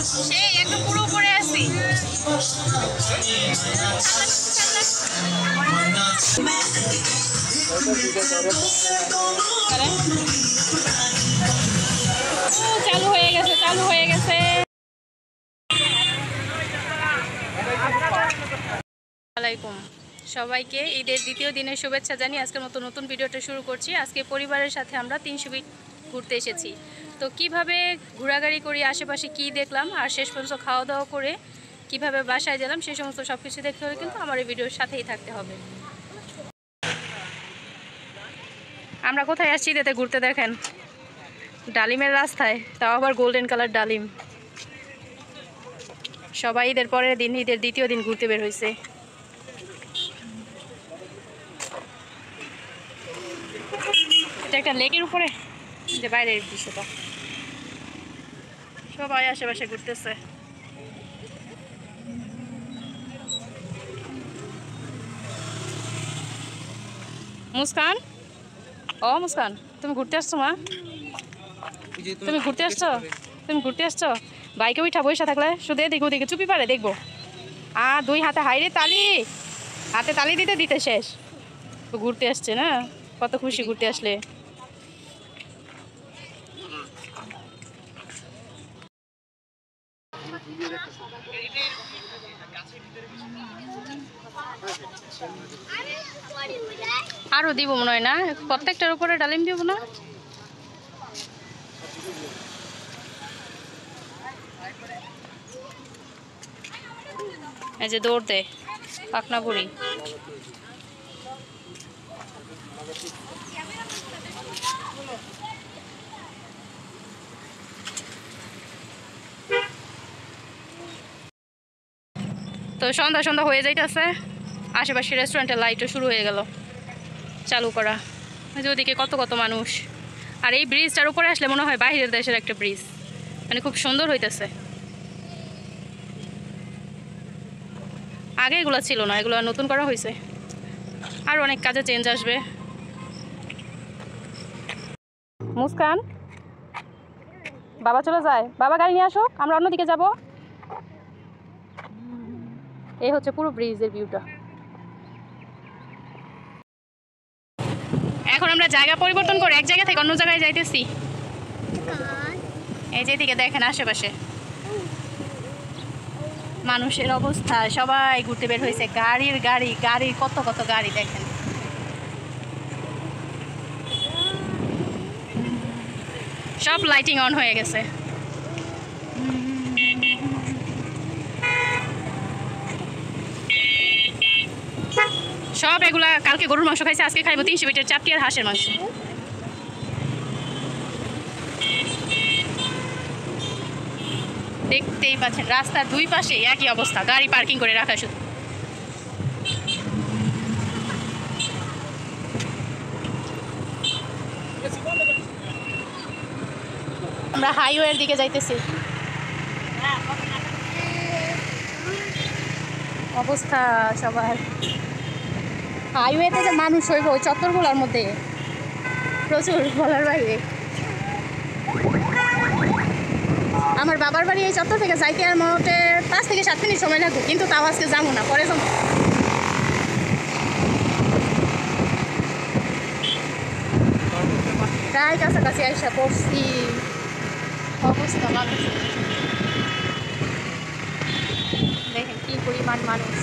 সেই একদম পুরো উপরে আছি। চালু হয়ে গেছে, চালু হয়ে গেছে। আসসালামাইকুম সবাইকে, ঈদের দ্বিতীয় দিনের শুভেচ্ছা জানিয়ে আজকের মতো নতুন ভিডিওটা শুরু করছি। আজকে পরিবারের সাথে আমরা 300 ফিট ঘুরতে এসেছি। তো কিভাবে ঘোরাঘুরি করি, আশেপাশে কি দেখলাম, আর শেষ পর্যন্ত খাওয়া দাওয়া করে কিভাবে বাসায় গেলাম, সেই সমস্ত সব কিছু দেখতে হলে কিন্তু আমার এই ভিডিওর সাথেই থাকতে হবে। আমরা কোথায় আসছি এতে ঘুরতে, দেখেন ডালিমের রাস্তায়, তাও আবার গোল্ডেন কালার ডালিম। সবাই ঈদের পরের দিন, ঈদের দ্বিতীয় দিন ঘুরতে বের হয়েছে। এটা একটা লেকের উপরে যে বাইরের দৃশ্যটা, সবাই আশেপাশে ঘুরতেছে। মুস্কান, ও মুস্কান, তুমি ঘুরতে আসছো? মা তুমি ঘুরতে আসছো? তুমি ঘুরতে আসছো? বাইকে উঠা বসে থাকলে শুধু এদিকে ওদিকে চুপি পারে দেখবো। আর দুই হাতে হাইরে তালি, হাতে তালি দিতে দিতে শেষ। তো ঘুরতে আসছে না, কত খুশি ঘুরতে আসলে। আরো দিব মনে হয় না, প্রত্যেকটার উপরে ডালিম দিব না। এই যে দৌড় দে পাকনা বুড়ি। তো সন্ধ্যা সন্ধ্যা হয়ে যাইতেছে, আশেপাশে রেস্টুরেন্টের লাইটও শুরু হয়ে গেল চালু করা। যে ওদিকে কত কত মানুষ। আর এই ব্রিজটার উপরে আসলে মনে হয় বাইরের দেশের একটা ব্রিজ, মানে খুব সুন্দর হইতেছে। আগে এগুলো ছিল না, এগুলো নতুন করা হয়েছে, আর অনেক কাজে চেঞ্জ আসবে। মুস্কান, বাবা চলে যায়, বাবা গাড়ি নিয়ে আসো, আমরা অন্যদিকে যাব। এই হচ্ছে পুরো ব্রিজের ভিউটা। এখন আমরা জায়গা পরিবর্তন করে এক জায়গা থেকে অন্য জায়গায় যাইতেছি। এই যেদিকে দেখেন আশেপাশে মানুষের অবস্থা, সবাই ঘুরতে বের হয়েছে। গাড়ির গাড়ি, গাড়ির কত কত গাড়ি দেখেন। সব লাইটিং অন হয়ে গেছে। সব এগুলা কালকে গরুর মাংস খাইছে, আজকে খাইবো 300 ফিটের চাপটি আর হাঁসের মাংস। দেখতেই পাচ্ছেন রাস্তার দুই পাশে একই অবস্থা, গাড়ি পার্কিং করে রাখা শুধু। আমরা হাইওয়ের দিকে যাইতেছি। অবস্থা সবার, হাইওয়েতে যে মানুষ হইব ওই চত্বরগুলোর মধ্যে প্রচুর, বলার বাইরে। আমার বাবার বাড়ি এই চত্বর থেকে যাইতে আর মোটে 5 থেকে 7 মিনিট সময় লাগবে, কিন্তু তাও আজকে যাবো না, পরে যাবো। প্রায় কাছাকাছি আইসা পড়ছি। অবস্থা মানুষ দেখেন কি পরিমাণ মানুষ।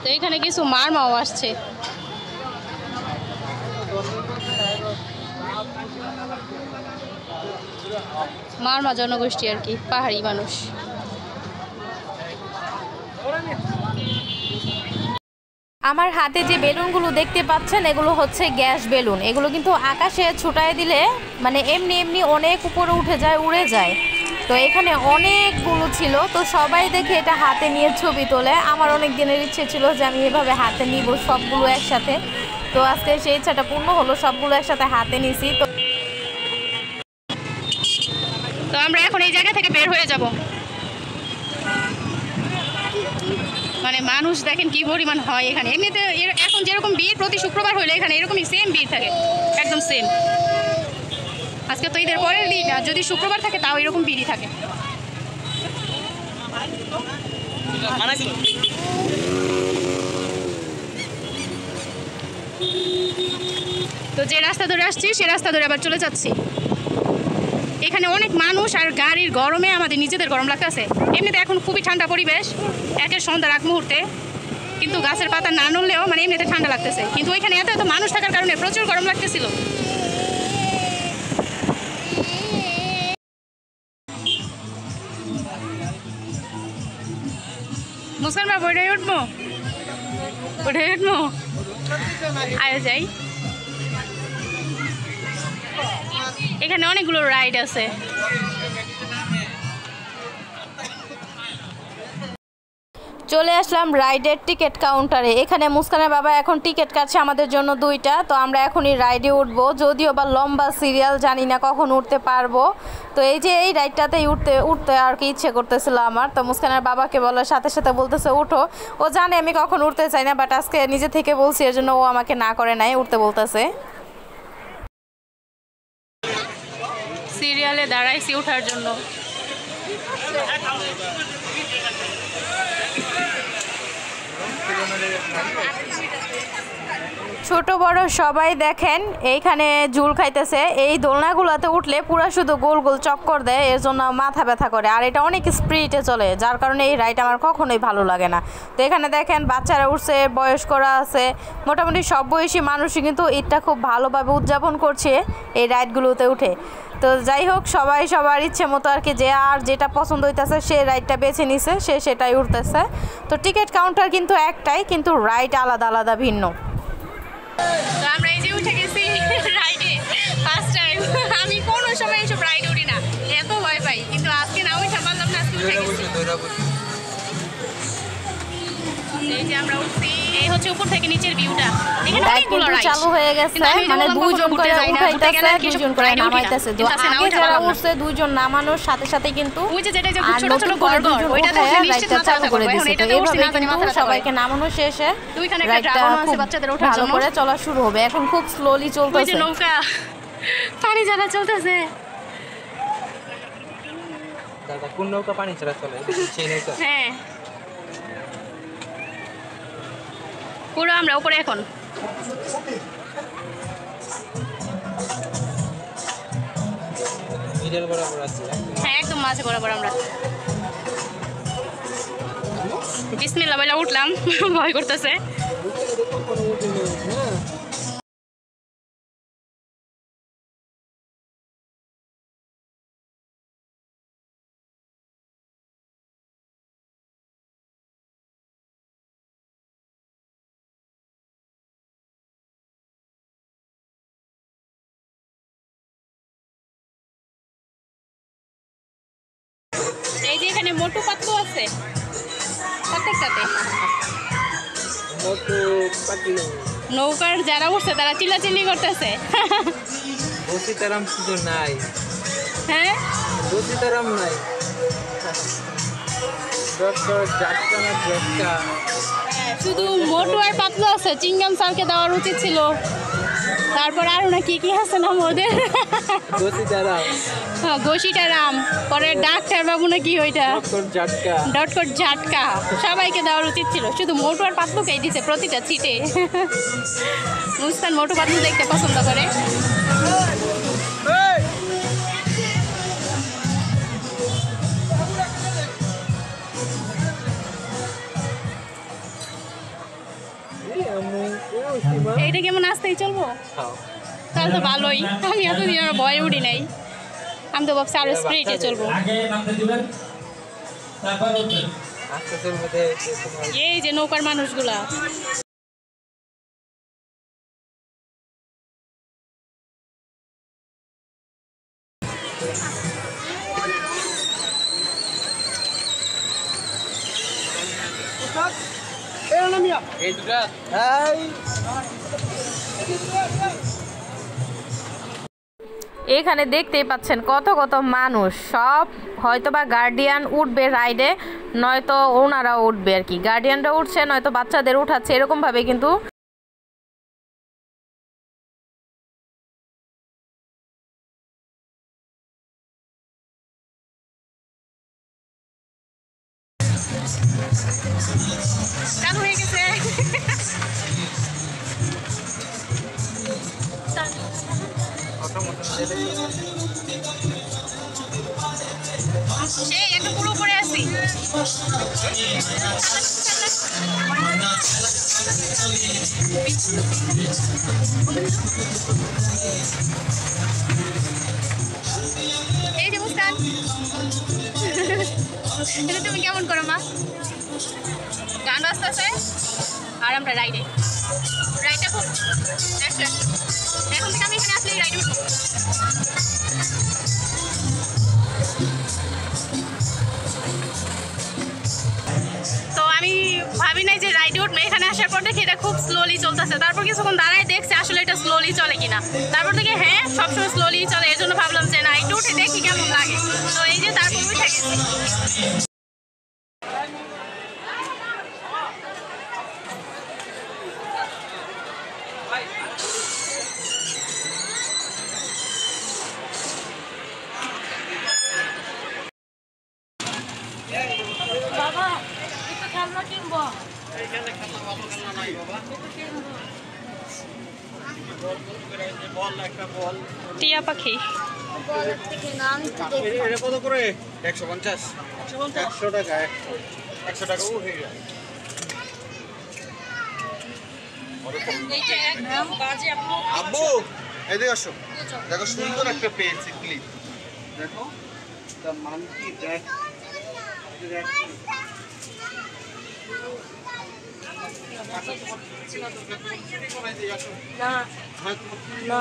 তো এখানে কিছু মাও আসছে। মারমা জনগোষ্ঠী আর কি, পাহাড়ি মানুষ। আমার হাতে যে বেলুনগুলো দেখতে পাচ্ছেন এগুলো হচ্ছে গ্যাস বেলুন। এগুলো কিন্তু আকাশে ছুটায় দিলে মানে এমনি এমনি অনেক উপরে উঠে যায়, উড়ে যায়। তো এখানে অনেকগুলো ছিল, তো সবাই দেখে এটা হাতে নিয়ে ছবি তোলে। আমার অনেক দিনের ইচ্ছে ছিল যে আমি এভাবে হাতে নিব সবগুলো একসাথে, তো আজকে সেই ইচ্ছাটা পূর্ণ হলো, সবগুলো একসাথে হাতে নিছি। তো আমরা এখন এই জায়গা থেকে বের হয়ে যাব। মানে মানুষ দেখেন কি পরিমাণ হয় এখানে। এমনিতে এখন যেরকম ভিড় প্রতি শুক্রবার হলে এখানে এরকমই সেম ভিড় থাকে, একদম সেম। আজকে তো ঈদের পরের দিন, আর যদি শুক্রবার থাকে তাও এরকম ভিড়ই থাকে। তো যে রাস্তা ধরে আসছি সে রাস্তা ধরে আবার চলে যাচ্ছি। এখানে অনেক মানুষ আর গাড়ির গরমে আমাদের নিজেদের গরম লাগতেছে। এমনিতে এখন খুবই ঠান্ডা পরিবেশ, একের সন্ধ্যার আগ মুহূর্তে, কিন্তু গাছের পাতা না নড়লেও মানে এমনিতে ঠান্ডা লাগতেছে। কিন্তু ওইখানে এত এত মানুষ থাকার কারণে প্রচুর গরম লাগতেছিল। মুসকান বাবু ওইটাই উঠবো, ওইটাই উঠবো, আয় যাই। এখানে অনেকগুলো রাইড আছে। চলে আসলাম রাইডের টিকিট কাউন্টারে। এখানে মুস্কানের বাবা এখন টিকিট কাটছে আমাদের জন্য 2টা। তো আমরা এখনই রাইডে উঠবো, যদিও বা লম্বা সিরিয়াল, জানি না কখন উঠতে পারবো। তো এই যে এই রাইডটাতেই উঠতে আর কি ইচ্ছে করতেছিল আমার। তো মুস্কানের বাবাকে বলার সাথে সাথে বলতেছে উঠো। ও জানে আমি কখন উঠতে চাই না, বাট আজকে নিজে থেকে বলছি, এর জন্য ও আমাকে না করে নাই, উঠতে বলতেছে। সিরিয়ালে দাঁড়াইছি ওঠার জন্য। ছোট বড় সবাই দেখেন এইখানে ঝুল খাইতেছে। এই দোলনাগুলোতে উঠলে পুরো শুধু গোল গোল চক্কর দেয়, এর জন্য মাথা ব্যথা করে। আর এটা অনেক স্পিডে চলে, যার কারণে এই রাইড আমার কখনোই ভালো লাগে না। তো এখানে দেখেন বাচ্চারা উঠছে, বয়স্করা আছে, মোটামুটি সব বয়সী মানুষই কিন্তু ঈদটা খুব ভালোভাবে উদযাপন করছে এই রাইডগুলোতে উঠে। তো যাই হোক, সবাই সবার ইচ্ছে মতো আর কি, যে আর যেটা পছন্দ হইতেছে সে রাইডটা বেছে নিছে, সে সেটাই উঠতেছে। তো টিকিট কাউন্টার কিন্তু একটাই, কিন্তু রাইড আলাদা আলাদা ভিন্ন। তো আমরা এই যে উঠে গেছি রাইডে, ফার্স্ট টাইম। আমি কোনো সময় এইসব রাইড উঠি না, এত ভয় পাই, কিন্তু আজকে না উঠে পারলাম না, আজকে উঠে গেছি। এই যে আমরা উঠছি, এই হচ্ছে উপর থেকে নিচের ভিউটা। এখানে অনেকগুলো রাইড চালু হয়ে গেছে, মানে দুইজন করে উঠাইতেছে, দুইজন করে নামাইতেছে। তো আগে যারা উঠছে দুইজন নামানোর সাথে সাথে কিন্তু ওই যে যেটা যে ছোট ছোট ঘর ঘর ওইটাতে উঠে নিশ্চিত মাথা চালু করে দিয়েছে। তো এইভাবে কিন্তু মাথা সবাইকে নামানো শেষে দুইখানে একটা ড্রাগন আছে বাচ্চাদের ওঠার জন্য, ভালো করে চলা শুরু হবে। এখন খুব স্লোলি চলতেছে। ওই যে নৌকা পানি জ্বালা চলতেছে। দাদা কোন নৌকা পানি ছাড়া চলে? সেই নৌকা। হ্যাঁ, পুরো আমরা উপরে এখন। মিডল বরাবর আছে। হ্যাঁ, একদম মাঝে বরাবর আমরা। বিসমিল্লাহ বলে উঠলাম, ভয় করতেছে। এই যে এখানে মোটু পাতলু আছে প্রত্যেকটাতে। মোটু পাতলু নৌকার যারা উঠছে তারা চিল্লাচিল্লি করতেছে। বসিতারাম শুধু নাই। হ্যাঁ, বসিতারাম নাই, ডক্টর জাটকা না জটকা। শুধু মোটু আর পাতলু আছে। চিংগাম স্যারকে দেওয়ার উচিত ছিল। তারপর আরো না কি কি আছে নাম ওদের, বসিতারাম, ঘষিটারাম, পরে ডাক্তার বাবু না কি ওইটা, ডক্টর জাটকা, ডটকট ঝাটকা, সবাইকে দেওয়ার উচিত ছিল। শুধু মোটু আর পাতলুকেই দিছে প্রতিটা ছিটে। মুস্কান মোটু পাতলু দেখতে পছন্দ করে। এইটা কেমন আসতেই চলবো? তাহলে তো ভালোই। আমি এতদিন আমার ভয়ে উঠি নাই, আমি তো ভাবছি আরো স্পিডে চলবো। এই যে নৌকার মানুষগুলা, এই দুটা এখানে দেখতেই পাচ্ছেন কত কত মানুষ, সব হয়তোবা গার্ডিয়ান উঠবে রাইডে, নয়তো ওনারা উঠবে আর কি। গার্ডিয়ানরা উঠছে, নয়তো বাচ্চাদের উঠাচ্ছে, এরকম ভাবে কিন্তু চালু হয়ে গেছে। সেই একটা পুরো করে আছি। এই যে মুস্কান, এটা তুমি কেমন করো মা? গান বাজতেছে আর আমরা রাইডে। রাইডটা খুব এখন থেকে আমি এখানে আসলে রাইডে উঠবো। তো আমি ভাবি নাই যে রাইডে উঠবে, এখানে আসার পর দেখি এটা খুব স্লোলি চলতেছে। তারপর কিছুক্ষণ দাঁড়ায় দেখছে আসলে এটা স্লোলি চলে কিনা। তারপর থেকে হ্যাঁ সবসময় স্লোলি চলে, এর জন্য ভাবলাম যে না একটু উঠে দেখি কেমন লাগে। তো এই যে তারপর উঠে গেছি। বাবা একটু খেলনা কিনবো। টিয়া পাখি কত করে? 150 100 টাকা 100 টাকা উঠে যায়। আব্বু এদিকে আসো, দেখো সুন্দর একটা পেয়েছি ক্লিপ, দেখো দ্য মানকি জ্যাক। না না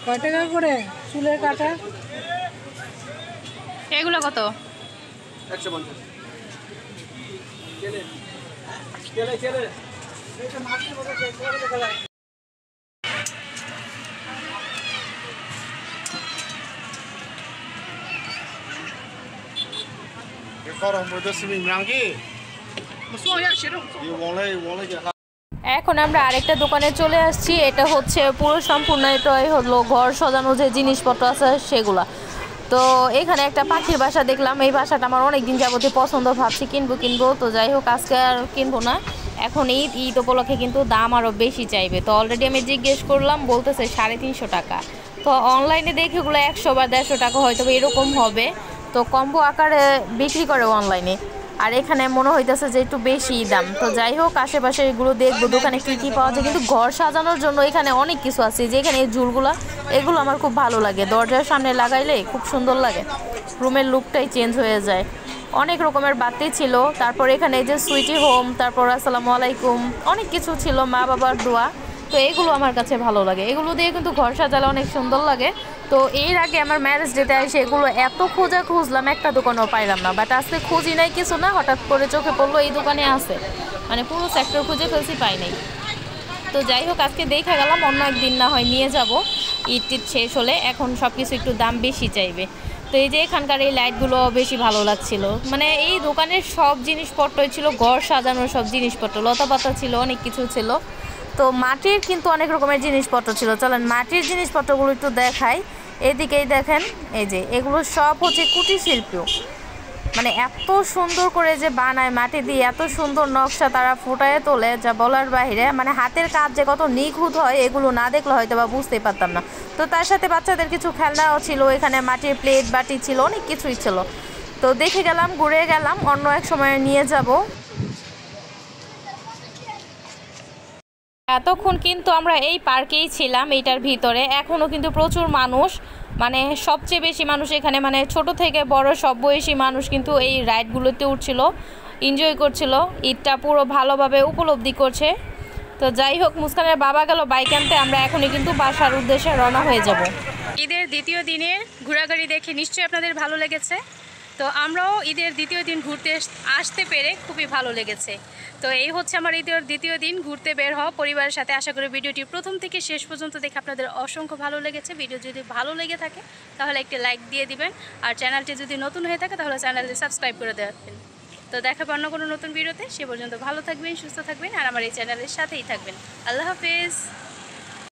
কয় টাকা করে চুলের কাটা? এগুলো কত? 150। এখন আমরা আরেকটা দোকানে চলে আসছি। এটা হচ্ছে পুরো সম্পূর্ণ এটাই হলো ঘর সাজানো যে জিনিসপত্র আছে সেগুলা। তো এখানে একটা পাখির বাসা দেখলাম, এই বাসাটা আমার অনেক দিন যাবতীয় পছন্দ, ভাবছি কিনবো। তো যাই হোক আজকে আর কিনবো না, এখন ঈদ উপলক্ষে কিন্তু দাম আরও বেশি চাইবে। তো অলরেডি আমি জিজ্ঞেস করলাম, বলতেছে 350 টাকা। তো অনলাইনে দেখে এগুলো 100 বা 150 টাকা হয়তো এরকম হবে। তো কম্বো আকারে বিক্রি করে অনলাইনে, আর এখানে মনে হইতেছে যে একটু বেশি দাম। তো যাই হোক আশেপাশে এগুলো দেখবো দোকানে কী পাওয়া যায়। কিন্তু ঘর সাজানোর জন্য এখানে অনেক কিছু আছে, যে এখানে এই ঝুলগুলো, এগুলো আমার খুব ভালো লাগে। দরজার সামনে লাগাইলে খুব সুন্দর লাগে, রুমের লুকটাই চেঞ্জ হয়ে যায়। অনেক রকমের বাতি ছিল। তারপর এখানে এই যে সুইটি হোম, তারপর আসসালামু আলাইকুম, অনেক কিছু ছিল, মা বাবার দোয়া। তো এগুলো আমার কাছে ভালো লাগে, এগুলো দিয়ে কিন্তু ঘর সাজালে অনেক সুন্দর লাগে। তো এর আগে আমার ম্যারেজ ডেতে এসে এগুলো এত খুঁজলাম, একটা দোকানেও পাইলাম না। বাট আজকে খুঁজি নাই কিছু না, হঠাৎ করে চোখে পড়লো এই দোকানে আছে, মানে পুরো সেক্টর খুঁজে ফেলছি, পাই নাই। তো যাই হোক আজকে দেখে গেলাম, অন্য একদিন না হয় নিয়ে যাব ঈদ শেষ হলে। এখন সব কিছু একটু দাম বেশি চাইবে। তো এই যে এখানকার এই লাইটগুলো বেশি ভালো লাগছিল, মানে এই দোকানের সব জিনিসপত্রই ছিল ঘর সাজানোর সব জিনিসপত্র, লতা পাতা ছিল, অনেক কিছু ছিল। তো মাটির কিন্তু অনেক রকমের জিনিসপত্র ছিল। চলেন মাটির জিনিসপত্রগুলো একটু দেখাই। এদিকেই দেখেন, এই যে এগুলো সব হচ্ছে কুটির শিল্প। মানে এত সুন্দর করে যে বানায় মাটি দিয়ে, এত সুন্দর নকশা তারা ফুটায় তোলে যা বলার বাইরে। মানে হাতের কাজ যে কত নিখুঁত হয় এগুলো না দেখলে হয়তো বা বুঝতেই পারতাম না। তো তার সাথে বাচ্চাদের কিছু খেলনাও ছিল, এখানে মাটির প্লেট বাটি ছিল, অনেক কিছুই ছিল। তো দেখে গেলাম, ঘুরে গেলাম, অন্য এক সময় নিয়ে যাব। এতক্ষণ কিন্তু আমরা এই পার্কেই ছিলাম, এইটার ভিতরে। এখনও কিন্তু প্রচুর মানুষ, মানে সবচেয়ে বেশি মানুষ এখানে, মানে ছোট থেকে বড় সব বয়সী মানুষ কিন্তু এই রাইডগুলোতে উঠছিল, এনজয় করছিল, ঈদটা পুরো ভালোভাবে উপলব্ধি করছে। তো যাই হোক, মুস্কানের বাবা গেল বাইক আনতে, আমরা এখনই কিন্তু বাসার উদ্দেশ্যে রওনা হয়ে যাব। ঈদের দ্বিতীয় দিনের ঘোরাঘুরি দেখে নিশ্চয়ই আপনাদের ভালো লেগেছে। তো আমরাও ঈদের দ্বিতীয় দিন ঘুরতে আসতে পেরে খুবই ভালো লেগেছে। তো এই হচ্ছে আমার ঈদের দ্বিতীয় দিন ঘুরতে বের হওয়া পরিবারের সাথে। আশা করি ভিডিওটি প্রথম থেকে শেষ পর্যন্ত দেখে আপনাদের অসংখ্য ভালো লেগেছে। ভিডিও যদি ভালো লেগে থাকে তাহলে একটি লাইক দিয়ে দিবেন, আর চ্যানেলটি যদি নতুন হয়ে থাকে তাহলে চ্যানেলটি সাবস্ক্রাইব করে দেবেন। তো দেখা অন্য কোনো নতুন ভিডিওতে, সে পর্যন্ত ভালো থাকবেন, সুস্থ থাকবেন, আর আমার এই চ্যানেলের সাথেই থাকবেন। আল্লাহ হাফেজ।